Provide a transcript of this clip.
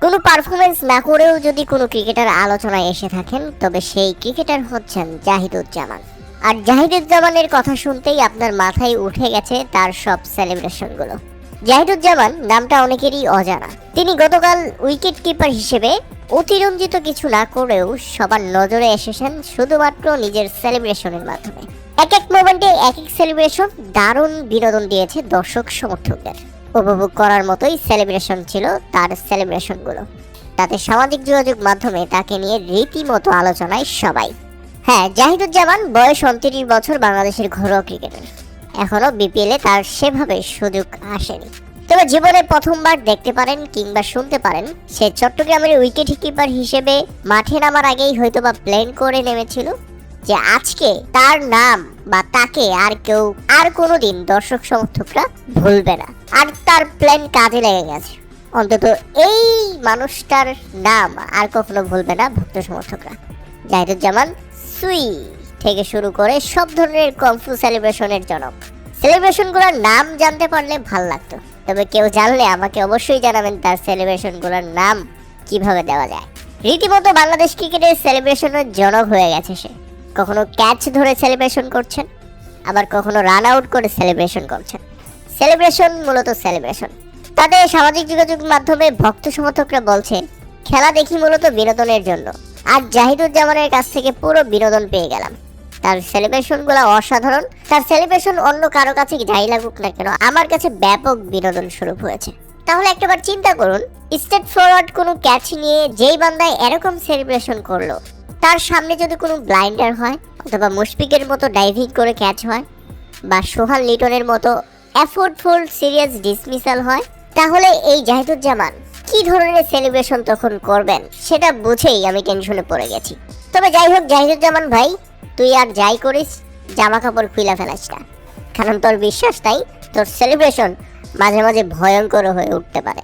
কোনো পারফরমেন্স না করেও যদি কোনো ক্রিকেটার আলোচনায় এসে থাকেন, তবে সেই ক্রিকেটার হচ্ছেন জাহিদুজ্জামান। আর জাহিদুজ্জামানের কথা শুনতেই আপনার মাথায় উঠে গেছে তার সব সেলিব্রেশনগুলো। জাহিদুজ্জামান নামটা অনেকেরই অজানা। তিনি গতকাল উইকেট কিপার হিসেবে অতিরঞ্জিত কিছু না করেও সবার নজরে এসেছেন শুধুমাত্র নিজের সেলিব্রেশনের মাধ্যমে। এক এক মোমেন্টে এক এক সেলিব্রেশন দারুণ বিনোদন দিয়েছে দর্শক সমর্থকদের। উপভোগ করার মতোই সেলিব্রেশন ছিল তার সেলিব্রেশনগুলো। তাতে সামাজিক যোগাযোগ মাধ্যমে তাকে নিয়ে রীতিমতো আলোচনায় সবাই। হ্যাঁ, জাহিদুজ্জামান বয়স 29 বছর, বাংলাদেশের ঘরোয়া ক্রিকেটার। এখনো বিপিএলে তার সেভাবে সুযোগ আসেনি, তবে জীবনে প্রথমবার দেখতে পারেন কিংবা শুনতে পারেন সে চট্টগ্রামের উইকেট কিপার হিসেবে মাঠে নামার আগেই হয়তোবা প্ল্যান করে নেমেছিল যে আজকে তার নাম বা তাকে আর কেউ আর কোনোদিন দর্শক সমর্থকরা ভুলবে না। আর তার প্ল্যান কাজে লেগে গেছে। অন্তত এই মানুষটার নাম আর কখনো ভুলবে না ভক্ত সমর্থকরা। জাহিদুজ্জামান সুই থেকে শুরু করে সব ধরনের কমফু সেলিব্রেশনের জনক। সেলিব্রেশনগুলোর নাম জানতে পারলে ভাল লাগতো, তবে কেউ জানলে আমাকে অবশ্যই জানাবেন তার সেলিব্রেশনগুলোর নাম কিভাবে দেওয়া যায়। রীতিমতো বাংলাদেশ ক্রিকেটের সেলিব্রেশনের জনক হয়ে গেছে সে। কখনো ক্যাচ ধরে সেলিব্রেশন করছেন, আবার কখনো রান আউট করে সেলিব্রেশন করছেন। সেলিব্রেশন মূলত সেলিব্রেশন। তাদের সামাজিক যোগাযোগ মাধ্যমে ভক্ত সমর্থকরা বলছে খেলা দেখি মূলত বিনোদনের জন্য, আর জাহিদুজ্জামানের কাছ থেকে পুরো বিনোদন পেয়ে গেলাম। তার সেলিব্রেশনগুলো অসাধারণ। তার সেলিব্রেশন অন্য কারো কাছে যাই লাগুক না কেন, আমার কাছে ব্যাপক বিনোদন স্বরূপ হয়েছে। তাহলে একটাবার চিন্তা করুন, স্টেট ফরওয়ার্ড কোনো ক্যাচ নিয়ে যেই বান্দায় এরকম সেলিব্রেশন করলো, তার সামনে যদি কোনো ব্লাইন্ডার হয়, অথবা মুশফিকের মতো ডাইভিং করে ক্যাচ হয়, বা সোহান লিটনের মতো এফোর্টফুল সিরিয়াস ডিসমিসাল হয়, তাহলে এই জাহিদুজ্জামান কি ধরনের সেলিব্রেশন তখন করবেন সেটা বুঝেই আমি টেনশনে পড়ে গেছি। তবে যাই হোক জাহিদুজ্জামান ভাই, তুই আর যাই করিস জামা কাপড় খুলে ফেলাস না, কারণ তোর বিশ্বাস নাই তোর সেলিব্রেশন মাঝে মাঝে ভয়ঙ্কর হয়ে উঠতে পারে।